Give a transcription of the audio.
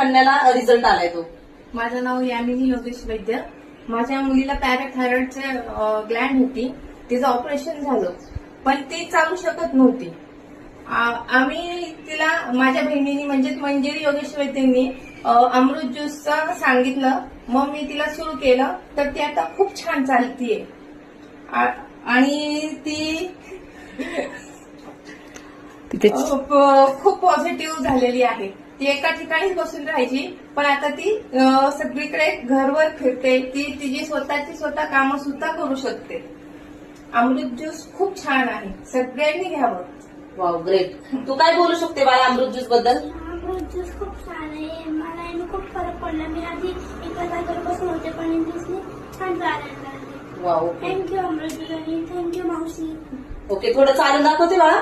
कन्याला result आलाय तो? माझं नाव यामिनी योगेश वैद्य. माझ्या मुलीला पॅराथायरॉइडचे ग्लँड होती, तिचं ऑपरेशन झालं, पण ती चालू शकत नव्हती. आम्ही तिला, माझ्या बहिणीने म्हणजेच मंजिरी योगेश वैद्यांनी अमृत ज्यूसचं सांगितलं, मग मी तिला सुरू केलं, तर ती आता खूप छान चालतीये आणि ती खूप पॉझिटिव्ह झालेली आहे. ती एका ठिकाणी बसून राहायची, पण आता ती सगळीकडे घरवर फिरते, ती तिची स्वतः कामं सुद्धा करू शकते. अमृत ज्यूस खूप छान आहे, सगळ्यांनी घ्यावं. Wow, great. तू काय बोलू शकते बाळा अमृत ज्यूस बद्दल? अमृत ज्यूस खूप छान आहे, मला याने खूप फरक पडला. मी आधी एका जागेवर बसून होते, पण या ज्यूसने छान चालायला लागले. वाव, थँक्यू अमृत ज्यूस आणि थँक्यू मावशी. ओके, थोडं चालून दाखवते बाळा.